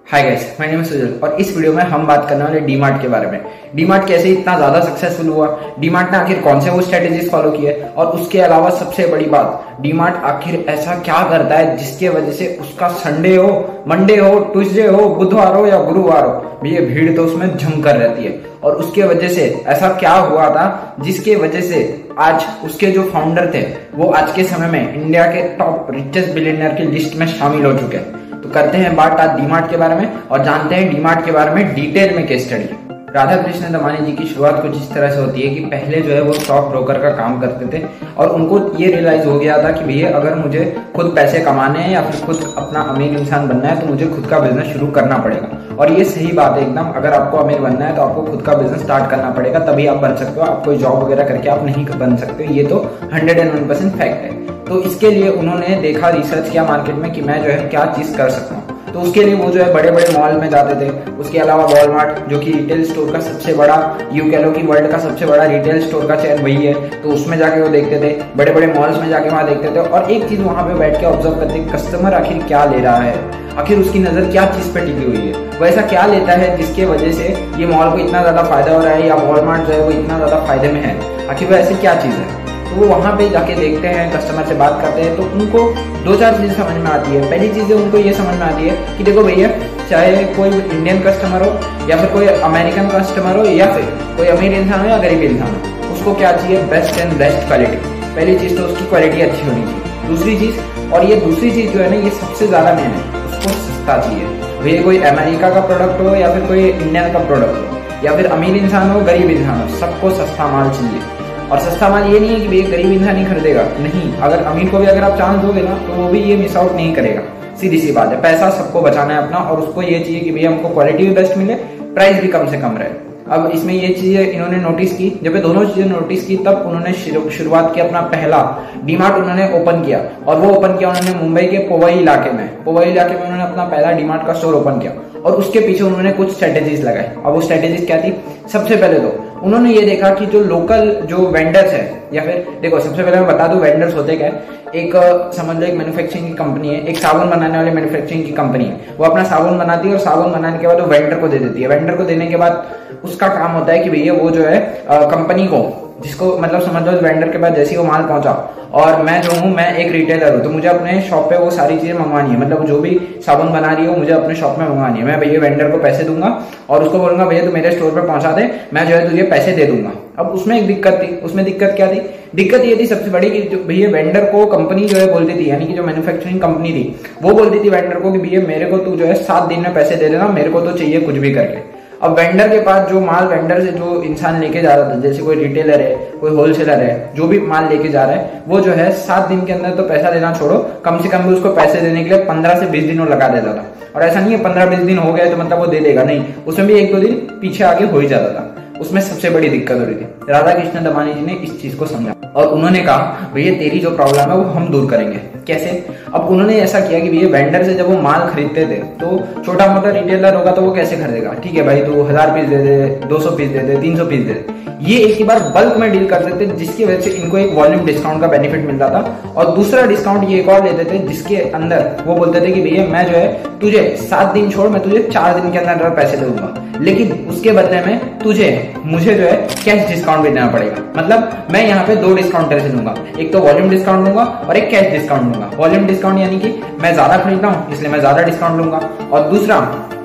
Hi guys, my name is Sujal और इस video में हम बात करने वाले डीमार्ट के बारे में। डीमार्ट कैसे इतना ज्यादा सक्सेसफुल हुआ, डीमार्ट ने आखिर कौन से वो स्ट्रेटेजीज फॉलो किए और उसके अलावा सबसे बड़ी बात, डीमार्ट आखिर ऐसा क्या करता है जिसके वजह से उसका संडे हो, मंडे हो, ट्यूसडे हो, बुधवार हो या गुरुवार हो, भैया भीड़ तो उसमें जमकर रहती है। और उसके वजह से ऐसा क्या हुआ था जिसके वजह से आज उसके जो फाउंडर थे वो आज के समय में इंडिया के टॉप रिचेस्ट बिलियनियर की लिस्ट में शामिल हो चुके हैं। तो करते हैं बात आज डीमार्ट के बारे में और जानते हैं डीमार्ट के बारे में डिटेल में केस स्टडी। राधा कृष्ण दमानी जी की शुरुआत कुछ इस तरह से होती है कि पहले जो है वो स्टॉक ब्रोकर का काम करते थे और उनको ये रियलाइज हो गया था कि भैया अगर मुझे खुद पैसे कमाने हैं या फिर खुद अपना अमीर इंसान बनना है तो मुझे खुद का बिजनेस शुरू करना पड़ेगा। और ये सही बात है एकदम, अगर आपको अमीर बनना है तो आपको खुद का बिजनेस स्टार्ट करना पड़ेगा, तभी आप बन सकते हो। आप कोई जॉब वगैरह करके आप नहीं बन सकते, ये तो 101% फैक्ट है। तो इसके लिए उन्होंने देखा, रिसर्च किया मार्केट में कि मैं जो है क्या चीज कर सकता हूँ। तो उसके लिए वो जो है बड़े बड़े मॉल में जाते थे। उसके अलावा वॉलमार्ट जो कि रिटेल स्टोर का सबसे बड़ा, यूं कह लो कि वर्ल्ड का सबसे बड़ा रिटेल स्टोर का चेन वही है, तो उसमें जाके वो देखते थे, बड़े बड़े मॉल्स में जाके वहां देखते थे और एक चीज वहां पे बैठ के ऑब्जर्व करते, कस्टमर आखिर क्या ले रहा है, आखिर उसकी नजर क्या चीज पे टिकी हुई है, वो ऐसा क्या लेता है जिसके वजह से ये मॉल को इतना ज्यादा फायदा हो रहा है या वॉलमार्ट जो है वो इतना ज्यादा फायदे में है, आखिर वो ऐसी क्या चीज है। तो वो वहां पे जाके देखते हैं, कस्टमर से बात करते हैं, तो उनको दो चार चीजें समझ में आती है। पहली चीज उनको ये समझ में आती है कि देखो भैया, चाहे कोई इंडियन कस्टमर हो या फिर कोई अमेरिकन कस्टमर हो या फिर कोई अमीर इंसान हो या गरीब इंसान हो, उसको क्या चाहिए, बेस्ट एंड बेस्ट क्वालिटी। पहली चीज तो उसकी क्वालिटी अच्छी होनी चाहिए। दूसरी चीज, और ये दूसरी चीज जो है ना, ये सबसे ज्यादा मेन है, उसको सस्ता चाहिए। भैया कोई अमेरिका का प्रोडक्ट हो या फिर कोई इंडियन का प्रोडक्ट हो या फिर अमीर इंसान हो, गरीब इंसान हो, सबको सस्ता माल चाहिए। और सस्ता माल ये नहीं है कि भैया गरीब इंसान ही खरीदेगा, नहीं, अगर अमीर को भी अगर आप चांस दोगे ना तो वो भी ये मिस आउट नहीं करेगा। सीधी सी बात है, पैसा सबको बचाना है अपना और उसको ये चाहिए कि भैया हमको क्वालिटी भी बेस्ट मिले, प्राइस भी कम से कम रहे। अब इसमें ये चीजें इन्होंने नोटिस की, जब ये दोनों चीजें नोटिस की तब उन्होंने शुरुआत की, अपना पहला डीमार्ट उन्होंने ओपन किया। और वो ओपन किया उन्होंने मुंबई के पोवई इलाके में उन्होंने अपना पहला डीमार्ट का स्टोर ओपन किया और उसके पीछे उन्होंने कुछ स्ट्रेटेजीज लगाए। अब वो स्ट्रेटेजीज क्या थी? सबसे पहले तो उन्होंने ये देखा कि जो लोकल जो वेंडर्स है, या फिर देखो सबसे पहले मैं बता दूं वेंडर्स होते क्या है। एक समझ लो एक मैन्युफैक्चरिंग की कंपनी है, एक साबुन बनाने वाली मैन्युफैक्चरिंग की कंपनी है, वो अपना साबुन बनाती है और साबुन बनाने के बाद वो वेंडर को दे देती है। वेंडर को देने के बाद उसका काम होता है कि भैया वो जो है कंपनी को, जिसको मतलब समझ लो वेंडर के पास जैसे ही वो माल पहुंचा और मैं जो हूँ, मैं एक रिटेलर हूँ, तो मुझे अपने शॉप पे वो सारी चीजें मंगवानी है, मतलब जो भी साबुन बना रही है वो मुझे अपने शॉप में मंगवानी है। मैं भैया वेंडर को पैसे दूंगा और उसको बोलूंगा भैया तू मेरे स्टोर पे पहुंचा दे, मैं जो है तुझे पैसे दे दूंगा। अब उसमें एक दिक्कत थी, उसमें दिक्कत क्या थी? दिक्कत ये थी सबसे बड़ी कि भैया वेंडर को कंपनी जो है बोलती थी, यानी कि जो मैन्युफैक्चरिंग कंपनी थी वो बोलती थी वेंडर को कि भैया मेरे को तू जो है 7 दिन में पैसे दे देना, मेरे को तो चाहिए कुछ भी करके। अब वेंडर के पास जो माल वेंडर से जो इंसान लेके जा रहा था, जैसे कोई रिटेलर है, कोई होलसेलर है, जो भी माल लेके जा रहा है, वो जो है 7 दिन के अंदर तो पैसा देना छोड़ो, कम से कम भी उसको पैसे देने के लिए 15 से 20 दिन वो लगा देता था। और ऐसा नहीं है 15-20 दिन हो गए तो मतलब वो दे देगा, नहीं, उसमें भी 1-2 दिन पीछे आगे हो ही जाता था। उसमें सबसे बड़ी दिक्कत हो रही थी। राधा कृष्ण दमानी जी ने इस चीज को समझा और उन्होंने कहा भैया तेरी जो प्रॉब्लम है वो हम दूर करेंगे। कैसे? अब उन्होंने ऐसा किया कि भैया वेंडर से जब वो माल खरीदते थे तो छोटा मोटा रिटेलर होगा तो वो कैसे खरीदेगा, ठीक है भाई तू 1000 पीस दे दे, 200 पीस दे दे, 300 पीस दे दे, ये एक ही बार बल्क में डील करते थे, जिसकी वजह से इनको एक वॉल्यूम डिस्काउंट का बेनिफिट मिलता था। और दूसरा डिस्काउंट ये एक और लेते थे जिसके अंदर वो बोलते थे कि भैया मैं जो है तुझे 7 दिन छोड़, मैं तुझे 4 दिन के अंदर पैसे दूंगा, लेकिन उसके बदले में मुझे जो है कैश डिस्काउंट भी देना पड़ेगा। मतलब मैं यहाँ पे 2 डिस्काउंट तेरे से दूंगा, एक तो वॉल्यूम डिस्काउंट दूंगा और एक कैश डिस्काउंट दूंगा। वॉल्यूम डिस्काउंट यानी कि मैं ज्यादा खरीदता हूँ इसलिए मैं ज्यादा डिस्काउंट लूंगा, और दूसरा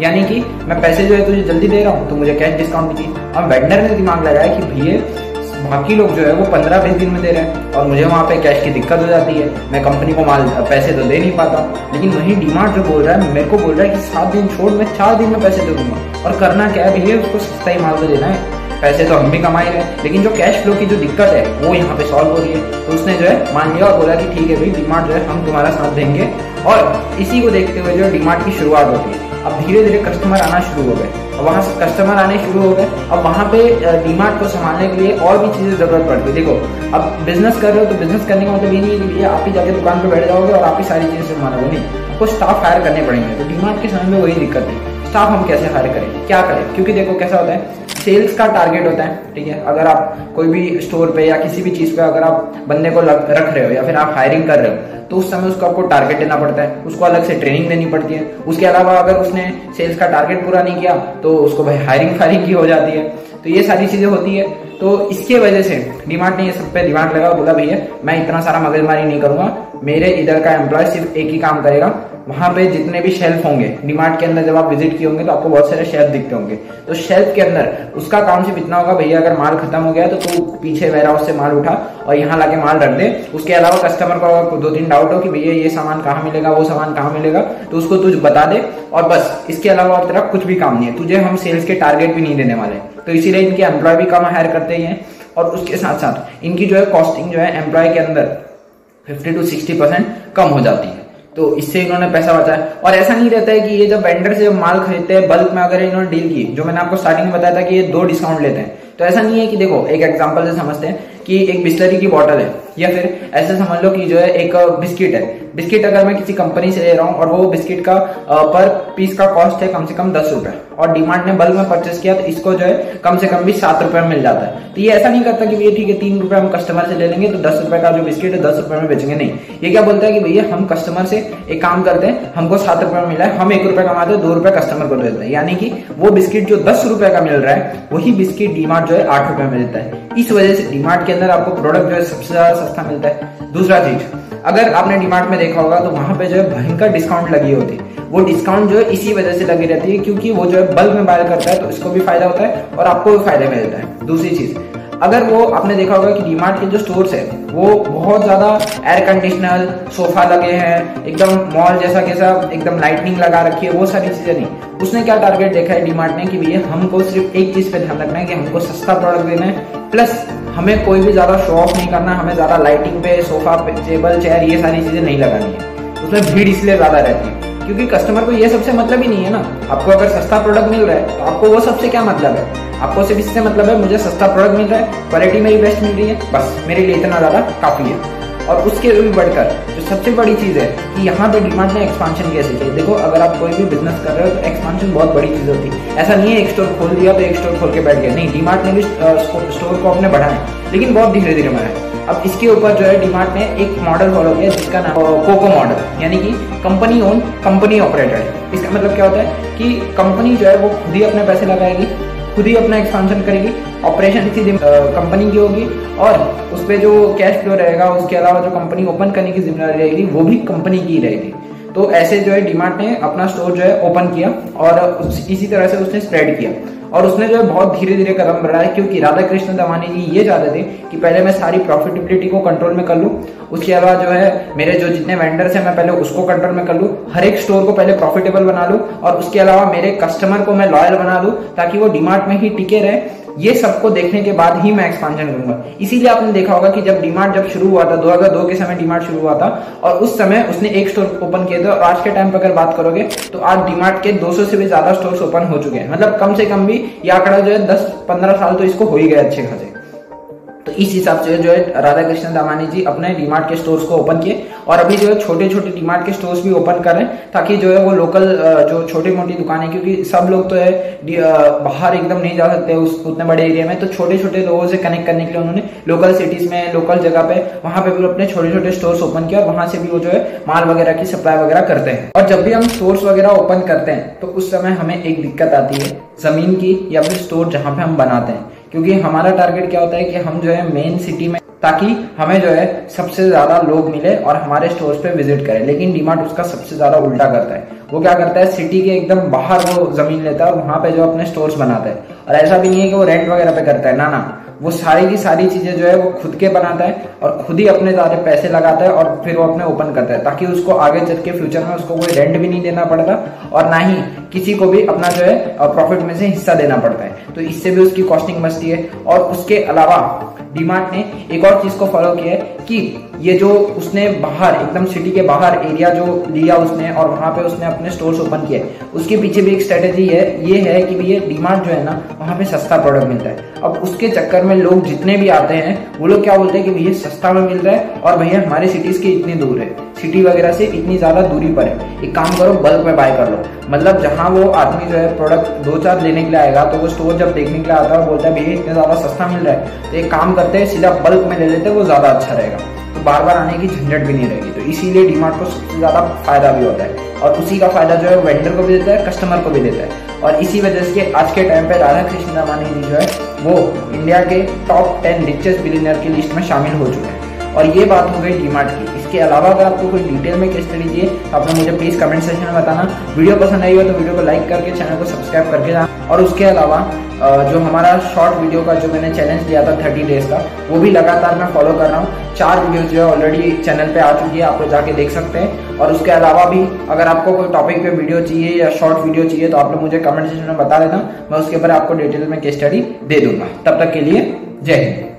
यानी कि मैं पैसे जो है तुझे जल्दी दे रहा हूँ तो मुझे कैश डिस्काउंट दीजिए। अब वेंडर ने दिमाग लगाया कि भैया बाकी लोग जो है वो 15-20 दिन में दे रहे हैं और मुझे वहां पे कैश की दिक्कत हो जाती है, मैं कंपनी को माल पैसे तो दे नहीं पाता। लेकिन वही डीमार्ट जो बोल रहा है, मेरे को बोल रहा है कि 7 दिन छोड़ मैं 4 दिन में पैसे दे दूंगा। और करना क्या है भैया, उसको सस्ता ही माल तो देना है, पैसे तो हम भी कमा ही रहे हैं, लेकिन जो कैश फ्लो की जो दिक्कत है वो यहाँ पे सॉल्व हो रही है। तो उसने जो है मान लिया और बोला कि ठीक है भाई डीमार्ट जो है हम तुम्हारा साथ देंगे। और इसी को देखते हुए जो डीमार्ट की शुरुआत होती है, अब धीरे धीरे कस्टमर आना शुरू हो गए, अब वहां से कस्टमर आने शुरू हो गए। अब वहां पे डीमार्ट को संभालने के लिए और भी चीजें जरूरत पड़ती है। देखो अब बिजनेस कर रहे हो तो बिजनेस करने का मतलब ये नहीं है कि भैया आप ही जाके दुकान पे बैठ जाओगे और आप ही सारी चीजें संभालोगे, नहीं, आपको स्टाफ हायर करने पड़ेंगे। तो डीमार्ट के समय में वही दिक्कत है, स्टाफ हम कैसे हायर करें, क्या करें? क्योंकि देखो कैसा होता है, सेल्स का टारगेट होता है, ठीक है। अगर आप कोई भी स्टोर पे या किसी भी चीज पे अगर आप बंदे को रख रहे हो या फिर आप हायरिंग कर रहे हो तो उस समय उसको आपको टारगेट देना पड़ता है, उसको अलग से ट्रेनिंग देनी पड़ती है। उसके अलावा अगर उसने सेल्स का टारगेट पूरा नहीं किया तो उसको भाई हायरिंग फायरिंग की हो जाती है। तो ये सारी चीजें होती है। तो इसके वजह से डीमार्ट ने ये सब पे दिमाग लगा, बोला भैया मैं इतना सारा मगजमारी नहीं करूंगा, मेरे इधर का एम्प्लॉय सिर्फ एक ही काम करेगा। वहां पे जितने भी शेल्फ होंगे डीमार्ट के अंदर, जब आप विजिट किए होंगे तो आपको बहुत सारे शेल्फ दिखते होंगे, तो शेल्फ के अंदर उसका काम सिर्फ इतना होगा, भैया अगर माल खत्म हो गया तो तू पीछे वेयर हाउस से माल उठा और यहाँ लाके माल रख दे। उसके अलावा कस्टमर को अगर 2-3 डाउट हो कि भैया ये सामान कहाँ मिलेगा, वो सामान कहाँ मिलेगा, तो उसको तुझ बता दे और बस। इसके अलावा और तेरा कुछ भी काम नहीं है, तुझे हम सेल्स के टारगेट भी नहीं देने वाले। तो इसीलिए इनके एम्प्लॉय भी कम हायर करते ही हैं और उसके साथ साथ इनकी जो है कॉस्टिंग जो है एम्प्लॉय के अंदर 50 to 60% कम हो जाती है। तो इससे इन्होंने पैसा बचाया। और ऐसा नहीं रहता है कि ये जब वेंडर से माल खरीदते हैं बल्क में, अगर इन्होंने डील की, जो मैंने आपको स्टार्टिंग में बताया था कि ये 2 डिस्काउंट लेते हैं, तो ऐसा नहीं है कि देखो एक एग्जांपल से समझते हैं कि एक बिस्लरी की बोतल है, या फिर ऐसे समझ लो कि जो है एक बिस्किट है। बिस्किट अगर मैं किसी कंपनी से ले रहा हूँ और वो बिस्किट का पर पीस का कॉस्ट है कम से कम 10 रुपए, और डीमार्ट ने बल्क में परचेस किया तो इसको जो है कम से कम भी 7 रुपए में मिल जाता है। तो ये ऐसा नहीं करता कि भैया ठीक है 3 रुपए हम कस्टमर से ले लेंगे तो 10 रुपए का जो बिस्किट है 10 रुपए में बेचेंगे, नहीं। ये क्या बोलता है कि भैया हम कस्टमर से एक काम करते हैं, हमको 7 रुपए में मिला है, हम 1 रुपए कमाते हैं, 2 रुपए कस्टमर को देते हैं। यानी कि वो बिस्किट जो 10 रुपए का मिल रहा है वही बिस्किट डीमार्ट जो है 8 रुपए में मिलता है। इस वजह से डीमार्ट के अंदर आपको प्रोडक्ट जो है सबसे ज्यादा सस्ता मिलता है। दूसरा चीज, अगर आपने डीमार्ट में देखा होगा तो वहां पे जो है भयंकर डिस्काउंट लगी होती है। वो डिस्काउंट जो है इसी वजह से लगी रहती है क्योंकि वो जो है बल्क में बाय करता है तो इसको भी फायदा होता है और आपको भी फायदा मिलता है। दूसरी चीज, अगर वो आपने देखा होगा कि डीमार्ट के जो स्टोर्स है वो बहुत ज्यादा एयर कंडीशनर, सोफा लगे हैं, एकदम मॉल जैसा कैसा एकदम लाइटनिंग लगा रखी है, वो सारी चीजें नहीं। उसने क्या टारगेट देखा है डीमार्ट ने कि भैया हमको सिर्फ एक चीज पे ध्यान रखना है कि हमको सस्ता प्रोडक्ट देना है, प्लस हमें कोई भी ज्यादा शो ऑफ नहीं करना, हमें ज्यादा लाइटिंग पे, सोफा पे, टेबल, चेयर, ये सारी चीजें नहीं लगानी है। उसमें भीड़ इसलिए ज्यादा रहती है क्योंकि कस्टमर को ये सबसे मतलब ही नहीं है ना। आपको अगर सस्ता प्रोडक्ट मिल रहा है तो आपको वो सबसे क्या मतलब है, आपको सिर्फ इससे मतलब है मुझे सस्ता प्रोडक्ट मिल रहा है, क्वालिटी मेरी बेस्ट मिल रही है, बस मेरे लिए इतना ज्यादा काफी है। और उसके भी बढ़कर जो सबसे बड़ी चीज है कि यहाँ पे डीमार्ट ने एक्सपांशन कैसे किया। देखो अगर आप कोई भी बिजनेस कर रहे हो तो एक्सपांशन बहुत बड़ी चीज होती है। ऐसा नहीं है एक स्टोर खोल दिया तो एक स्टोर खोल के बैठ गया, नहीं। डीमार्ट ने भी स्टोर को अपने बढ़ाया, लेकिन बहुत धीरे धीरे बढ़ाया। अब इसके ऊपर जो है डीमार्ट ने एक मॉडल फॉलो किया जिसका नाम कोको मॉडल, यानी कि कंपनी ओन कंपनी ऑपरेटेड। इसका मतलब क्या होता है कि कंपनी जो है वो खुद ही अपने पैसे लगाएगी, खुद ही अपना एक्सपांशन करेगी, ऑपरेशन इसी कंपनी की होगी और उस पर जो कैश फ्लो रहेगा, उसके अलावा जो कंपनी ओपन करने की जिम्मेदारी रहेगी वो भी कंपनी की रहेगी। तो ऐसे जो है डीमार्ट ने अपना स्टोर जो है ओपन किया और इसी तरह से उसने स्प्रेड किया और उसने जो है बहुत धीरे धीरे कदम बढ़ाया क्योंकि राधा कृष्ण दमानी जी ये चाहते थे कि पहले मैं सारी प्रॉफिटेबिलिटी को कंट्रोल में कर लूं, उसके अलावा जो है मेरे जो जितने वेंडर्स हैं मैं पहले उसको कंट्रोल में कर लूं, हर एक स्टोर को पहले प्रॉफिटेबल बना लूं और उसके अलावा मेरे कस्टमर को मैं लॉयल बना लूं ताकि वो डीमार्ट में ही टिके रहे। ये सबको देखने के बाद ही मैं एक्सपांशन करूंगा। इसीलिए आपने देखा होगा कि जब डीमार्ट जब शुरू हुआ था 2002 के समय डीमार्ट शुरू हुआ था और उस समय उसने एक स्टोर ओपन किए थे और आज के टाइम पर अगर बात करोगे तो आज डीमार्ट के 200 से भी ज्यादा स्टोर्स ओपन हो चुके हैं। मतलब कम से कम भी ये आंकड़ा जो है 10-15 साल तो इसको हो ही गए अच्छे खासे। तो इस हिसाब से जो है राधा कृष्ण दामानी जी अपने डीमार्ट के स्टोर्स को ओपन किए और अभी जो है छोटे छोटे डीमार्ट के स्टोर्स भी ओपन कर रहे हैं ताकि जो है वो लोकल जो छोटी मोटी दुकानें, क्योंकि सब लोग तो है बाहर एकदम नहीं जा सकते उस उतने बड़े एरिया में, तो छोटे छोटे लोगों से कनेक्ट करने के लिए उन्होंने लोकल सिटीज में, लोकल जगह पे, वहां पे भी अपने छोटे छोटे स्टोर्स ओपन किया और वहां से भी वो जो है माल वगैरह की सप्लाई वगैरह करते हैं। और जब भी हम स्टोर्स वगैरह ओपन करते हैं तो उस समय हमें एक दिक्कत आती है जमीन की या फिर स्टोर जहां पे हम बनाते हैं, क्योंकि हमारा टारगेट क्या होता है कि हम जो है मेन सिटी में, ताकि हमें जो है सबसे ज्यादा लोग मिले और हमारे स्टोर्स पे विजिट करें। लेकिन डीमार्ट उसका सबसे ज्यादा उल्टा करता है। वो क्या करता है, सिटी के एकदम बाहर वो जमीन लेता है और वहां पे जो अपने स्टोर्स बनाता है। और ऐसा भी नहीं है कि वो रेंट वगैरह पे करता है, ना, वो सारी की सारी चीजें जो है वो खुद के बनाता है और खुद ही अपने सारे पैसे लगाता है और फिर वो अपने ओपन करता है ताकि उसको आगे चल के फ्यूचर में उसको कोई रेंट भी नहीं देना पड़ता और ना ही किसी को भी अपना जो है प्रॉफिट में से हिस्सा देना पड़ता है। तो इससे भी उसकी कॉस्टिंग बचती है। और उसके अलावा डीमार्ट ने एक और चीज को फॉलो किया है कि ये जो उसने बाहर एकदम सिटी के बाहर एरिया जो लिया उसने और वहां पे उसने अपने स्टोर्स ओपन किए, उसके पीछे भी एक स्ट्रेटेजी है, ये है कि ये डीमार्ट जो है ना वहां पे सस्ता प्रोडक्ट मिलता है। अब उसके चक्कर में लोग जितने भी आते हैं वो लोग क्या बोलते हैं कि भैया सस्ता में मिल रहा है और भैया हमारे सिटीज के इतनी दूर है, सिटी वगैरह से इतनी ज्यादा दूरी पर है, एक काम करो बल्क में बाय कर लो। मतलब जहां वो आदमी जो है प्रोडक्ट 2-4 लेने के लिए आएगा तो वो स्टोर जब देखने के लिए आता है वो बोलता है भैया इतना ज्यादा सस्ता मिल रहा है तो एक काम करते हैं सीधा बल्क में ले लेते हैं, वो ज्यादा अच्छा रहेगा। तो बार बार आने की झंझट भी नहीं रहेगी। तो इसीलिए डीमार्ट को सबसे ज्यादा फायदा भी होता है, और उसी का फायदा जो है वेंडर को भी देता है, कस्टमर को भी देता है। और इसी वजह से आज के टाइम पे राधा कृष्ण दमानी जी जो है वो इंडिया के टॉप 10 रिचेस्ट बिलियनर की लिस्ट में शामिल हो चुके हैं। और ये बात हो गई डीमार्ट की। इसके अलावा अगर आपको कोई डिटेल में केस स्टडी चाहिए तो आपने मुझे प्लीज कमेंट सेक्शन में बताना। वीडियो पसंद आई हो तो वीडियो को लाइक करके चैनल को सब्सक्राइब करके जाना। और उसके अलावा जो हमारा शॉर्ट वीडियो का जो मैंने चैलेंज लिया था 30 डेज का, वो भी लगातार मैं फॉलो कर रहा हूँ। 4 वीडियोस जो है ऑलरेडी चैनल पे आ चुकी है, आप लोग जाके देख सकते हैं। और उसके अलावा भी अगर आपको कोई टॉपिक पे वीडियो चाहिए या शॉर्ट वीडियो चाहिए तो आप लोग मुझे कमेंट सेक्शन में बता देना, मैं उसके ऊपर आपको डिटेल में केस स्टडी दे दूंगा। तब तक के लिए जय हिंद।